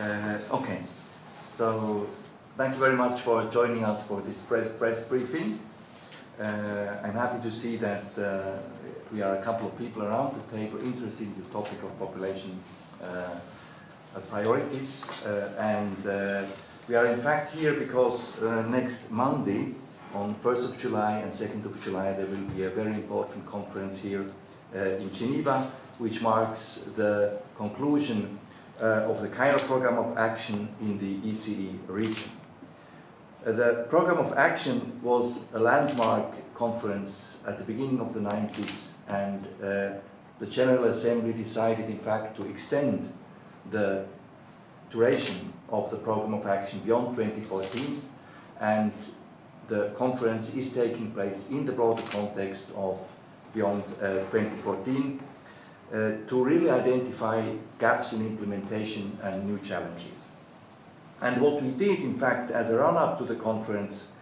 Okay, so thank you very much for joining us for this press briefing. I'm happy to see that we are a couple of people around the table interested in the topic of population priorities, and we are in fact here because next Monday, on 1st of July and 2nd of July, there will be a very important conference here in Geneva, which marks the conclusion of the Cairo Program of Action in the ECE region. The Program of Action was a landmark conference at the beginning of the 90s, and the General Assembly decided in fact to extend the duration of the Program of Action beyond 2014, and the conference is taking place in the broader context of beyond 2014 to really identify gaps in implementation and new challenges. And what we did, in fact, as a run-up to the conference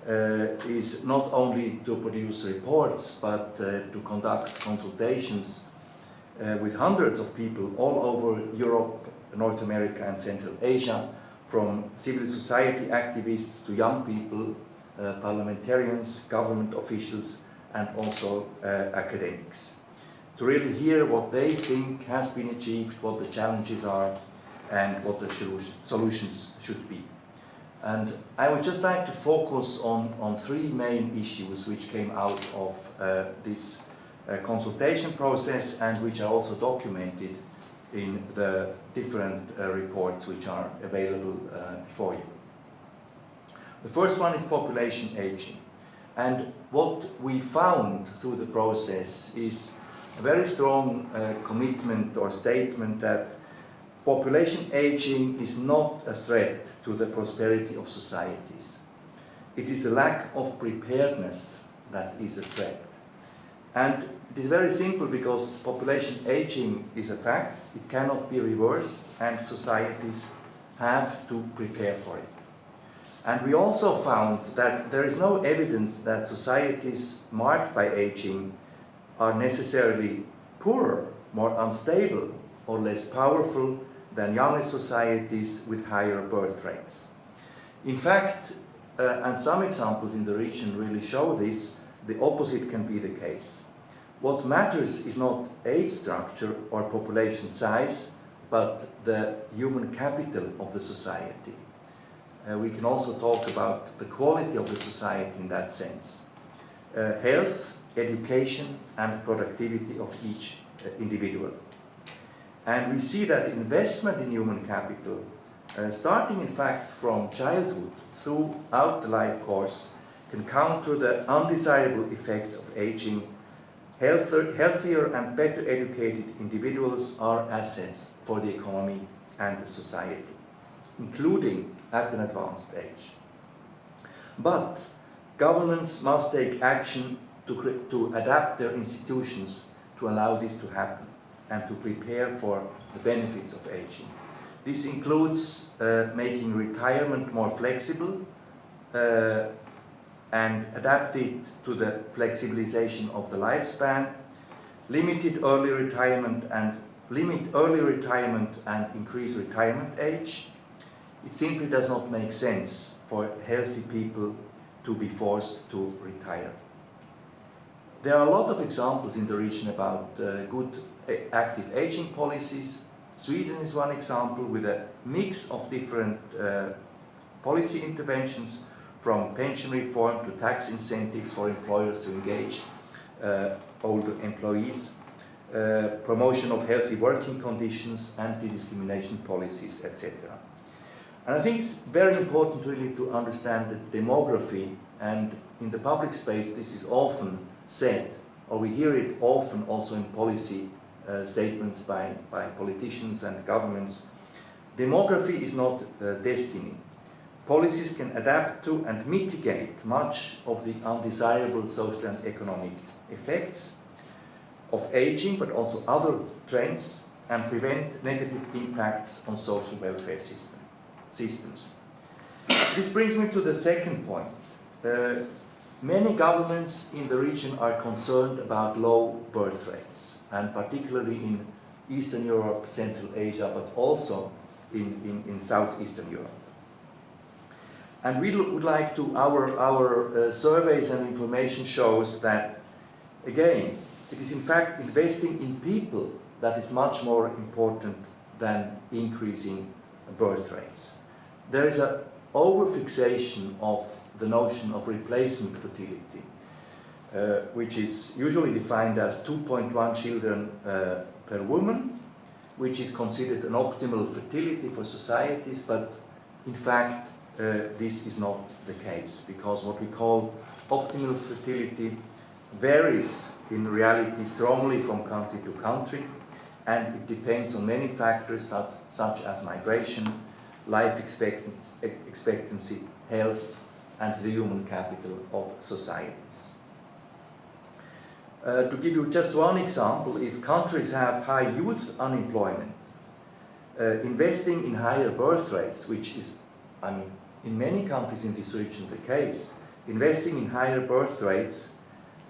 is not only to produce reports, but to conduct consultations with hundreds of people all over Europe, North America and Central Asia, from civil society activists to young people, parliamentarians, government officials and also academics, to really hear what they think has been achieved, what the challenges are and what the solutions should be. And I would just like to focus on three main issues which came out of this consultation process and which are also documented in the different reports which are available before you. The first one is population aging. And what we found through the process is a very strong commitment or statement that population aging is not a threat to the prosperity of societies. It is a lack of preparedness that is a threat. And it is very simple, because population aging is a fact, it cannot be reversed, and societies have to prepare for it. And we also found that there is no evidence that societies marked by aging are necessarily poorer, more unstable, or less powerful than younger societies with higher birth rates. In fact, and some examples in the region really show this, the opposite can be the case. What matters is not age structure or population size, but the human capital of the society. We can also talk about the quality of the society in that sense. Health, education and productivity of each individual. And we see that investment in human capital, starting in fact from childhood throughout the life course, can counter the undesirable effects of aging. Healthier and better educated individuals are assets for the economy and the society, including at an advanced age. But governments must take action to adapt their institutions to allow this to happen and to prepare for the benefits of aging. This includes making retirement more flexible and adapted to the flexibilization of the lifespan, limit early retirement and increase retirement age. It simply does not make sense for healthy people to be forced to retire. There are a lot of examples in the region about good active aging policies. Sweden is one example with a mix of different policy interventions, from pension reform to tax incentives for employers to engage older employees, promotion of healthy working conditions, anti-discrimination policies, etc. And I think it's very important really to understand the demography, and in the public space this is often said, or we hear it often also in policy statements by politicians and governments. Demography is not destiny. Policies can adapt to and mitigate much of the undesirable social and economic effects of aging, but also other trends, and prevent negative impacts on social welfare systems. This brings me to the second point. Many governments in the region are concerned about low birth rates, and particularly in Eastern Europe, Central Asia, but also in Southeastern Europe. And we would like to, our surveys and information shows that, again, it is in fact investing in people that is much more important than increasing birth rates. There is an overfixation of the notion of replacement fertility, which is usually defined as 2.1 children per woman, which is considered an optimal fertility for societies, but in fact this is not the case, because what we call optimal fertility varies in reality strongly from country to country, and it depends on many factors such as migration, life expectancy, health, and the human capital of societies. To give you just one example, if countries have high youth unemployment, investing in higher birth rates, which is, I mean, in many countries in this region the case, investing in higher birth rates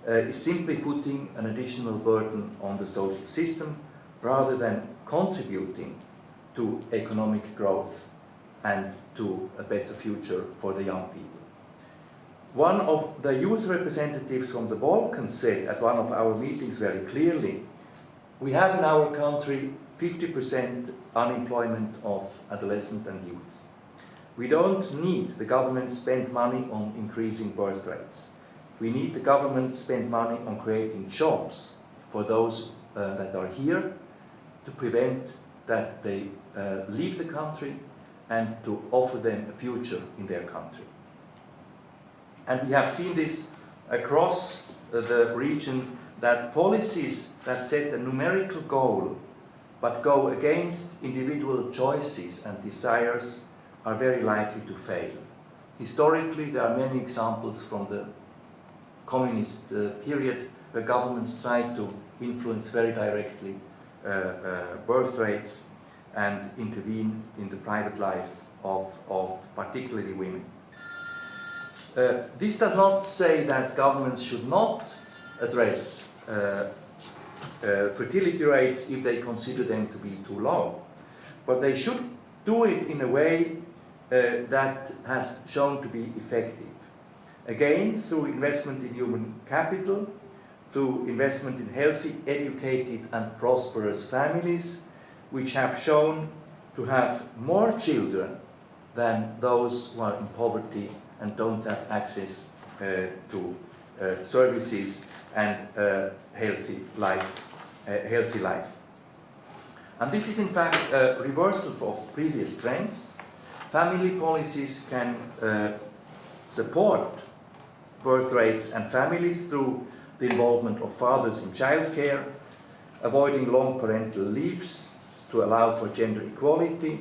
is simply putting an additional burden on the social system rather than contributing to economic growth and to a better future for the young people. One of the youth representatives from the Balkans said at one of our meetings very clearly, we have in our country 50% unemployment of adolescent and youth. We don't need the government to spend money on increasing birth rates. We need the government to spend money on creating jobs for those that are here, to prevent that they leave the country and to offer them a future in their country. And we have seen this across the region, that policies that set a numerical goal but go against individual choices and desires are very likely to fail. Historically, there are many examples from the communist period where governments tried to influence very directly birth rates and intervene in the private life of particularly women. This does not say that governments should not address fertility rates if they consider them to be too low, but they should do it in a way that has shown to be effective. Again, through investment in human capital, through investment in healthy, educated and prosperous families, which have shown to have more children than those who are in poverty and don't have access to services and healthy life. And this is in fact a reversal of previous trends. Family policies can support birth rates and families through the involvement of fathers in childcare, avoiding long parental leaves to allow for gender equality,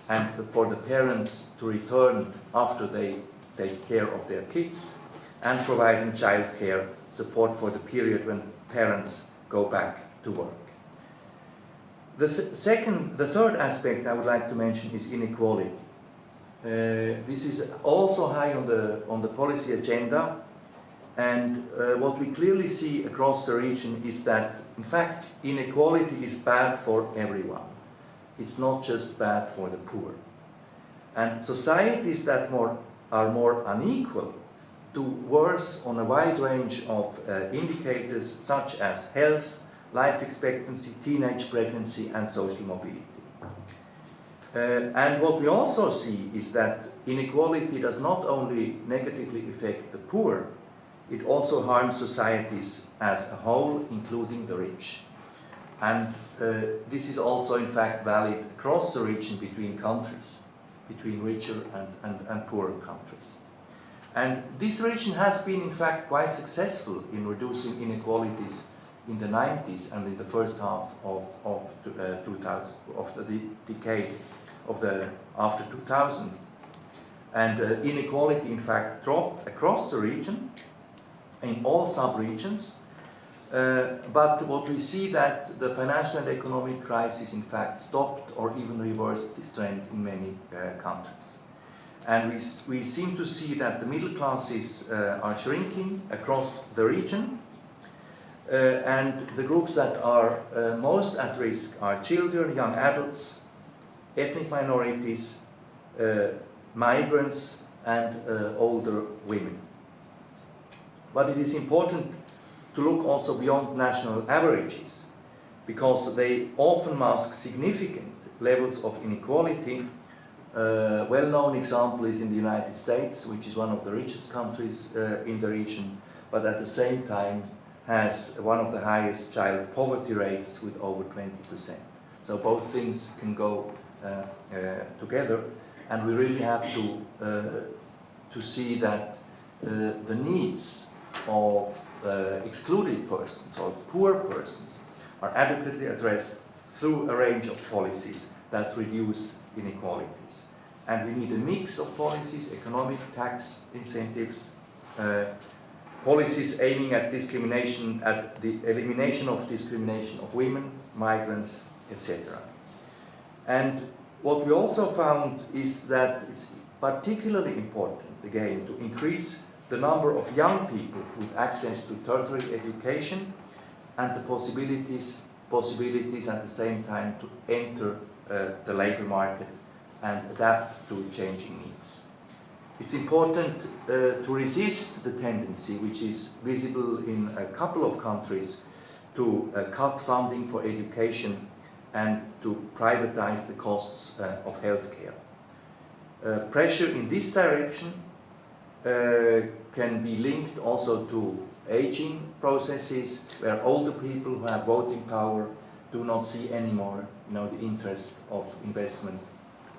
and for the parents to return after they take care of their kids, and providing childcare support for the period when parents go back to work. The third aspect I would like to mention is inequality. This is also high on the policy agenda, and what we clearly see across the region is that, in fact, inequality is bad for everyone. It's not just bad for the poor. And societies that are more unequal do worse on a wide range of indicators such as health, life expectancy, teenage pregnancy, and social mobility. And what we also see is that inequality does not only negatively affect the poor, it also harms societies as a whole, including the rich. And this is also in fact valid across the region between countries, between richer and poorer countries. And this region has been in fact quite successful in reducing inequalities in the 90s and in the first half of the decade after 2000. And inequality in fact dropped across the region, in all sub-regions. But what we see that the financial and economic crisis in fact stopped or even reversed this trend in many countries. And we seem to see that the middle classes are shrinking across the region, and the groups that are most at risk are children, young adults, ethnic minorities, migrants, and older women. But it is important to look also beyond national averages, because they often mask significant levels of inequality. Well-known example is in the United States, which is one of the richest countries in the region, but at the same time has one of the highest child poverty rates with over 20%. So both things can go together, and we really have to see that the needs of excluded persons or poor persons are adequately addressed through a range of policies that reduce inequalities. And we need a mix of policies, economic, tax incentives, policies aiming at discrimination, at the elimination of discrimination of women, migrants, etc. And what we also found is that it's particularly important, again, to increase the number of young people with access to tertiary education and the possibilities at the same time to enter the labor market and adapt to changing needs. It's important to resist the tendency, which is visible in a couple of countries, to cut funding for education and to privatize the costs of healthcare. Pressure in this direction can be linked also to aging processes, where older people who have voting power do not see anymore, the interest of investment,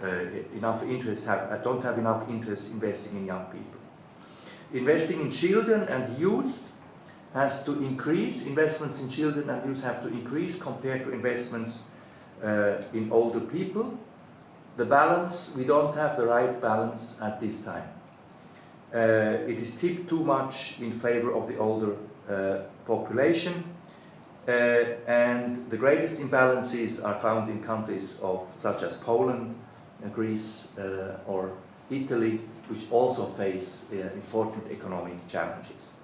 don't have enough interest investing in young people. Investing in children and youth has to increase. Investments in children and youth have to increase compared to investments in older people. The balance, we don't have the right balance at this time. It is tipped too much in favor of the older population, and the greatest imbalances are found in countries such as Poland, Greece, or Italy, which also face important economic challenges.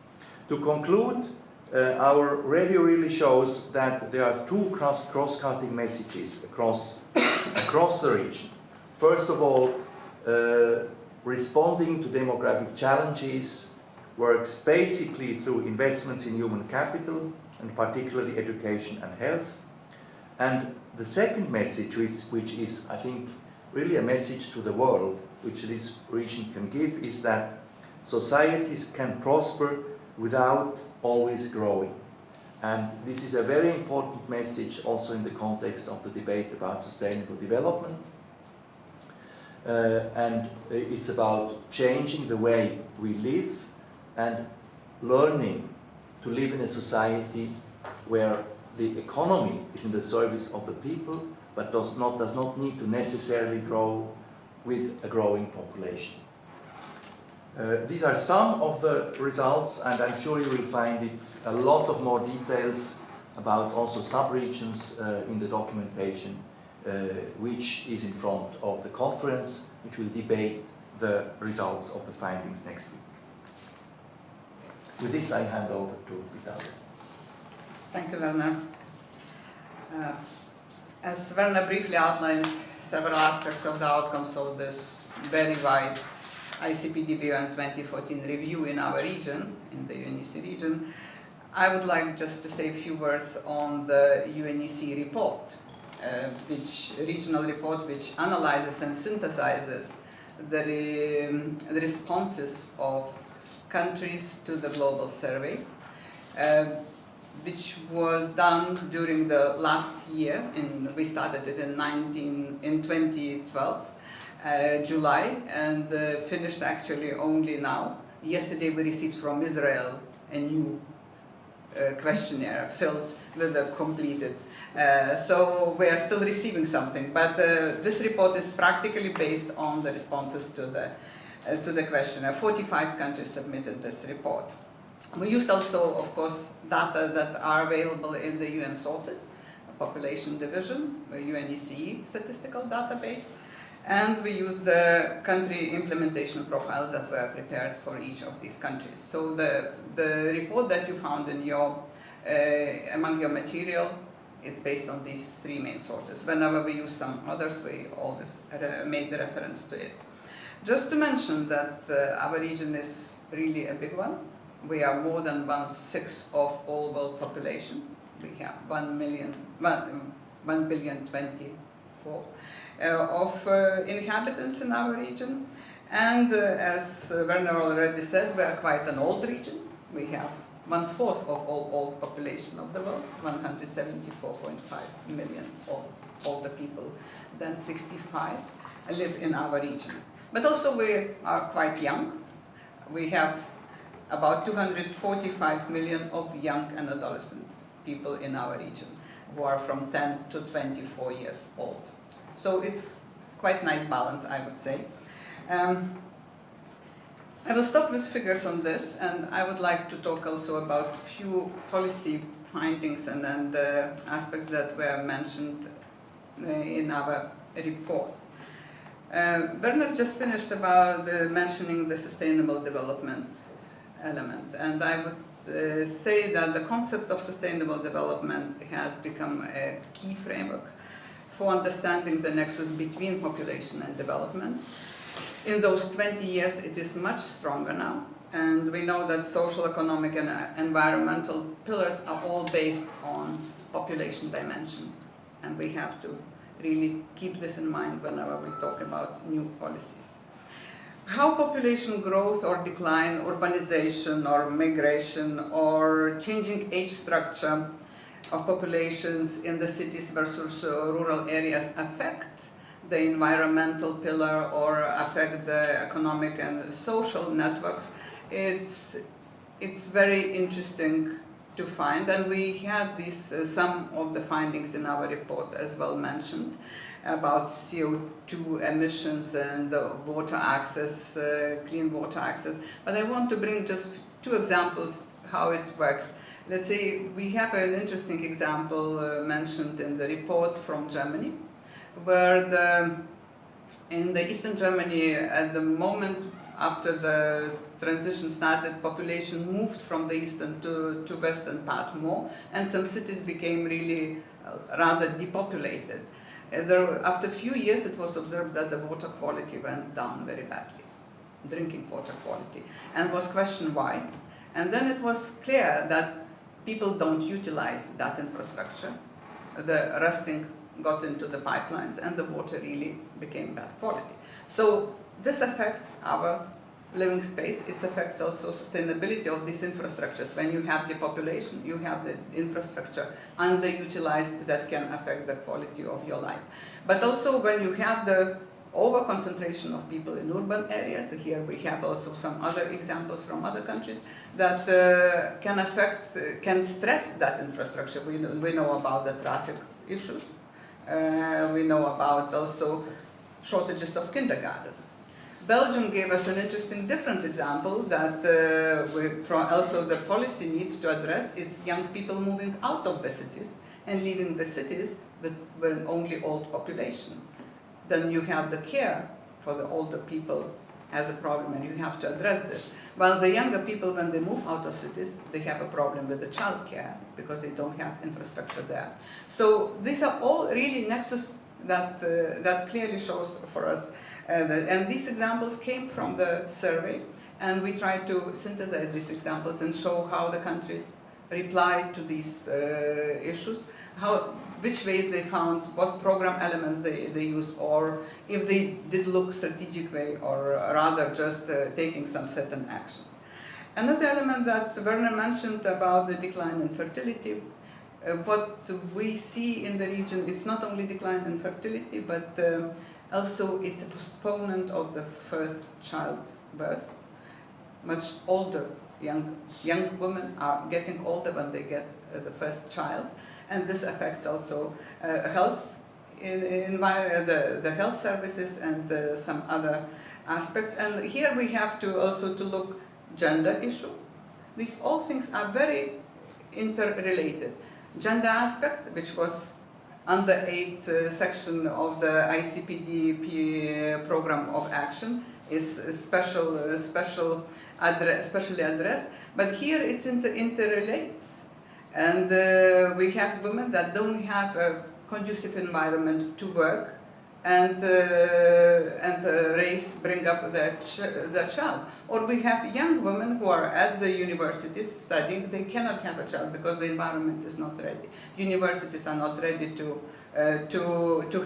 To conclude, our review really shows that there are two cross-cutting messages across the region. First of all, responding to demographic challenges works basically through investments in human capital, and particularly education and health. And the second message, which is, I think, really a message to the world, which this region can give, is that societies can prosper without always growing. And this is a very important message also in the context of the debate about sustainable development. And it's about changing the way we live and learning to live in a society where the economy is in the service of the people, but does not need to necessarily grow with a growing population. These are some of the results, and I'm sure you will find a lot of more details about also sub-regions in the documentation, which is in front of the conference, which will debate the results of the findings next week. With this, I hand over to Vitalija. Thank you, Werner. As Werner briefly outlined several aspects of the outcomes of this very wide ICPDBUN 2014 review in our region, in the UNECE region, I would like just to say a few words on the UNECE report, regional report which analyzes and synthesizes the responses of countries to the global survey, which was done during the last year. We started it in 2012, July, and finished actually only now. Yesterday we received from Israel a new questionnaire filled with the completed. So we are still receiving something, but this report is practically based on the responses to the questionnaire. 45 countries submitted this report. We used also, of course, data that are available in the UN sources, population division, the UNECE statistical database, and we used the country implementation profiles that were prepared for each of these countries. So the report that you found in among your material is based on these three main sources. Whenever we use some others, we always make the reference to it. Just to mention that our region is really a big one. We are more than 1/6 of all world population. We have 1,024,000,000 of inhabitants in our region. And as Werner already said, we are quite an old region. We have 1/4 of all old population of the world, 174.5 million older people than 65 live in our region. But also we are quite young. We have about 245 million of young and adolescent people in our region who are from 10 to 24 years old. So it's quite nice balance, I would say. I will stop with figures on this, and I would like to talk also about a few policy findings and aspects that were mentioned in our report. Werner just finished about mentioning the sustainable development element, and I would say that the concept of sustainable development has become a key framework for understanding the nexus between population and development. In those 20 years, it is much stronger now, and we know that social, economic, and environmental pillars are all based on population dimension, and we have to really keep this in mind whenever we talk about new policies. How population growth or decline, urbanization or migration, or changing age structure of populations in the cities versus rural areas affect the environmental pillar or affect the economic and social networks, it's very interesting to find, and we had these some of the findings in our report as well mentioned about CO2 emissions and water access, clean water access. But I want to bring just two examples how it works. Let's say we have an interesting example mentioned in the report from Germany, where in the Eastern Germany, at the moment after the transition started, population moved from the eastern to western part more, and some cities became really rather depopulated. After a few years, it was observed that the water quality went down very badly, drinking water quality, and was questioned why. And then it was clear that people don't utilize that infrastructure. The rusting got into the pipelines, and the water really became bad quality. So this affects our living space. It affects also sustainability of these infrastructures. When you have the population, you have the infrastructure underutilized, that can affect the quality of your life. But also when you have the over-concentration of people in urban areas, here we have also some other examples from other countries that can stress that infrastructure. We know about the traffic issues. We know about also shortages of kindergarten. Belgium gave us an interesting different example that also the policy needs to address is young people moving out of the cities and leaving the cities with only old population. Then you have the care for the older people has a problem, and you have to address this. While the younger people, when they move out of cities, they have a problem with the child care because they don't have infrastructure there. So these are all really nexus that clearly shows for us. And these examples came from the survey, and we tried to synthesize these examples and show how the countries replied to these issues, which ways they found, what program elements they used, or if they did look strategic way, or rather just taking some certain actions. Another element that Werner mentioned about the decline in fertility, what we see in the region is not only decline in fertility, but also it's a postponement of the first childbirth. Much older young women are getting older when they get the first child, and this affects also health, the health services and some other aspects. And here we have to also to look gender issue. These all things are very interrelated. Gender aspect, which was under 8 section of the ICPD program of action, is especially addressed. But here it's interrelates And we have women that don't have a conducive environment to work and bring up their child. Or we have young women who are at the universities studying, they cannot have a child because the environment is not ready. Universities are not ready to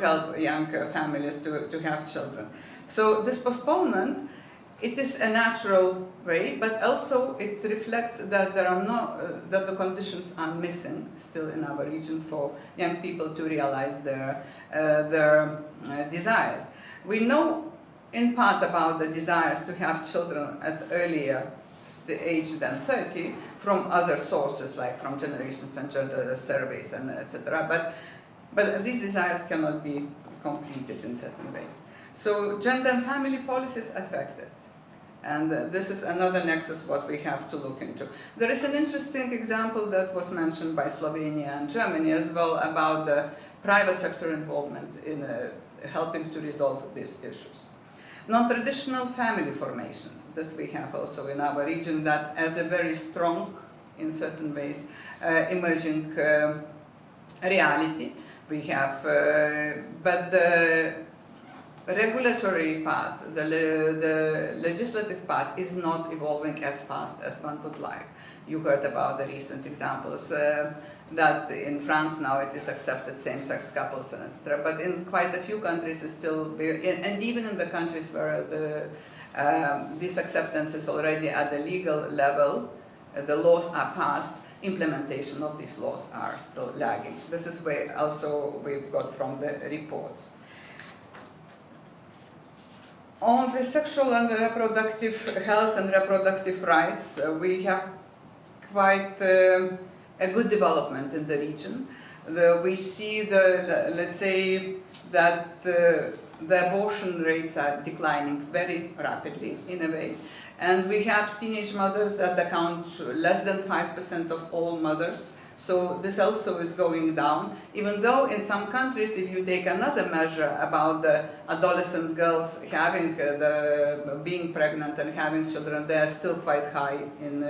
help young families to have children. So this postponement, it is a natural way, but also it reflects that there are that the conditions are missing still in our region for young people to realize their desires. We know in part about the desires to have children at earlier age than 30 from other sources, like from generations and gender surveys and etc. But these desires cannot be completed in certain way. So gender and family policies affected. And this is another nexus what we have to look into. There is an interesting example that was mentioned by Slovenia and Germany as well about the private sector involvement in helping to resolve these issues. Non-traditional family formations, this we have also in our region, that as a very strong, in certain ways, emerging reality. We have, but the regulatory part, the legislative part is not evolving as fast as one would like. You heard about the recent examples that in France now it is accepted same-sex couples and etc. But in quite a few countries it's still, and even in the countries where this acceptance is already at the legal level, the laws are passed, implementation of these laws are still lagging. This is where also we've got from the reports. On the sexual and reproductive health and reproductive rights, we have quite a good development in the region. We see let's say that the abortion rates are declining very rapidly in a way. And we have teenage mothers that account less than 5% of all mothers. So this also is going down, even though in some countries, if you take another measure about the adolescent girls having being pregnant and having children, they are still quite high in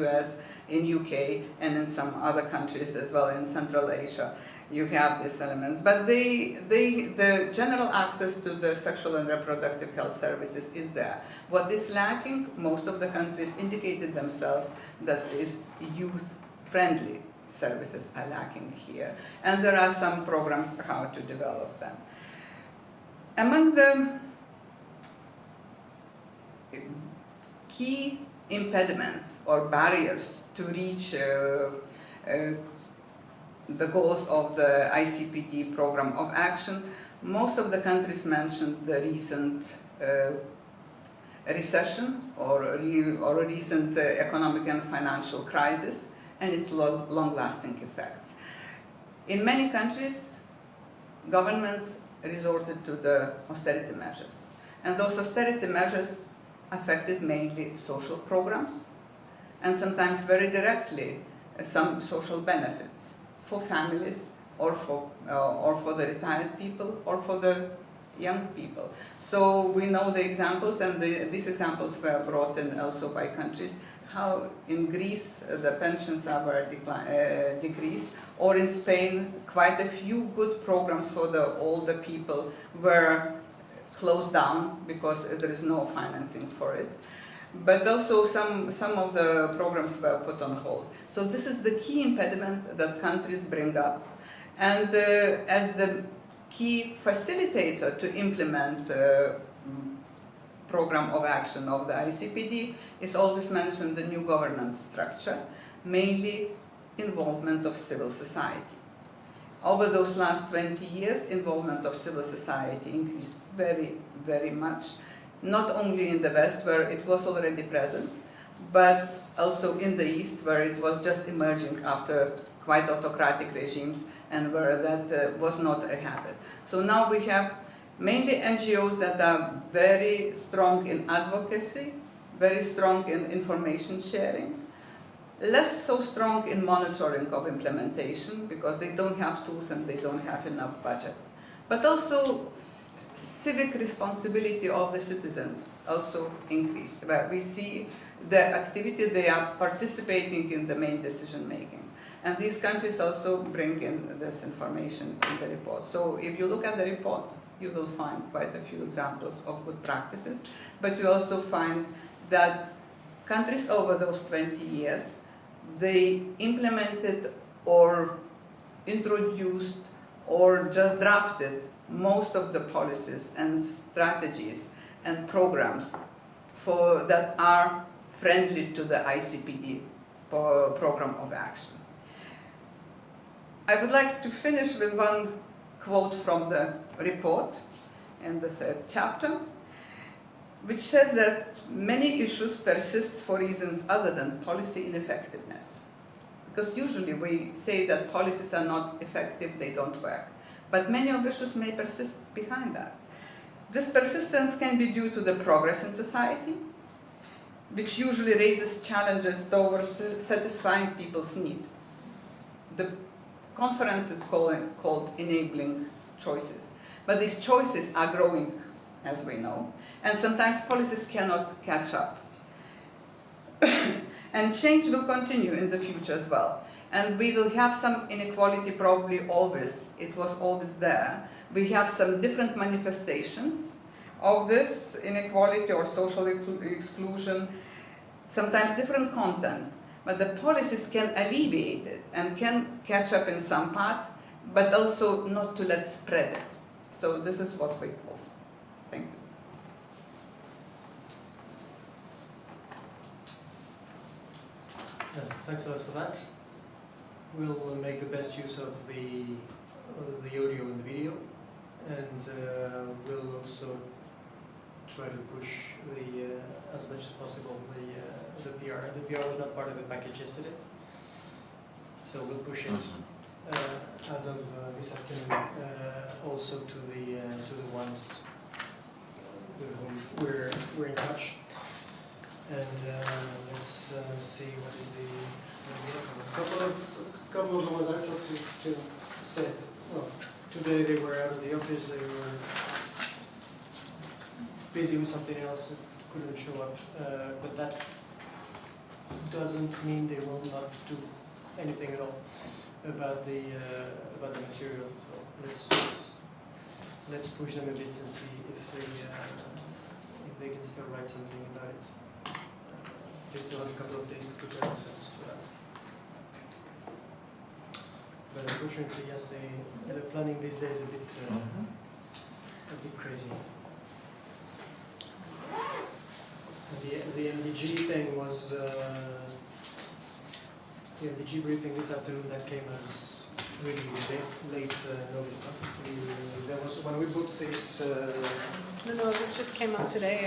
US, in UK, and in some other countries as well, in Central Asia. You have these elements, but the general access to the sexual and reproductive health services is there. What is lacking, most of the countries indicated themselves that is youth-friendly services are lacking here, and there are some programs how to develop them. Among the key impediments or barriers to reach the goals of the ICPD program of action, most of the countries mentioned the recent recession or recent economic and financial crisis and its long-lasting effects. In many countries, governments resorted to the austerity measures, and those austerity measures affected mainly social programs and sometimes very directly some social benefits for families or for the retired people or for the young people. So we know the examples, and these examples were brought in also by countries, how in Greece the pensions were decreased, or in Spain quite a few good programs for the older people were closed down because there is no financing for it. But also some of the programs were put on hold. So this is the key impediment that countries bring up. And as the key facilitator to implement program of action of the ICPD is always mentioned the new governance structure, mainly involvement of civil society. Over those last 20 years, involvement of civil society increased very, very much, not only in the West, where it was already present, but also in the East, where it was just emerging after quite autocratic regimes and where that was not a habit. So now we have mainly NGOs that are very strong in advocacy, very strong in information sharing, less so strong in monitoring of implementation because they don't have tools and they don't have enough budget. But also civic responsibility of the citizens also increased, where we see the activity, they are participating in the main decision making. And these countries also bring in this information in the report. So if you look at the report, you will find quite a few examples of good practices, but you also find that countries over those 20 years, they implemented or introduced or just drafted most of the policies and strategies and programs that are friendly to the ICPD program of action. I would like to finish with one quote from the report in the third chapter, which says that many issues persist for reasons other than policy ineffectiveness. Because usually we say that policies are not effective, they don't work. But many of issues may persist behind that. This persistence can be due to the progress in society, which usually raises challenges towards satisfying people's need. The conference is called Enabling Choices. But these choices are growing, as we know, and sometimes policies cannot catch up. And change will continue in the future as well. And we will have some inequality probably always. It was always there. We have some different manifestations of this inequality or social exclusion, sometimes different content. But the policies can alleviate it and can catch up in some part, but also not to let spread it. So this is what we call. Thank you. Thanks a lot for that. We'll make the best use of the audio and the video, and we'll also try to push as much as possible the PR. The PR was not part of the package yesterday, so we'll push it as of this afternoon. Also to the ones with whom we're in touch. And let's see what is the outcome. A couple of the ones I talked to said, well, today they were out of the office, they were busy with something else, couldn't show up. But that doesn't mean they will not do anything at all about the material. So let's push them a bit and see if they can still write something about it. They still have a couple of days to prepare themselves for that. But unfortunately, yes, the planning these days is a bit crazy. And the MDG thing was the MDG briefing this afternoon that came as really late notice. There was when we booked this. No, this just came out today.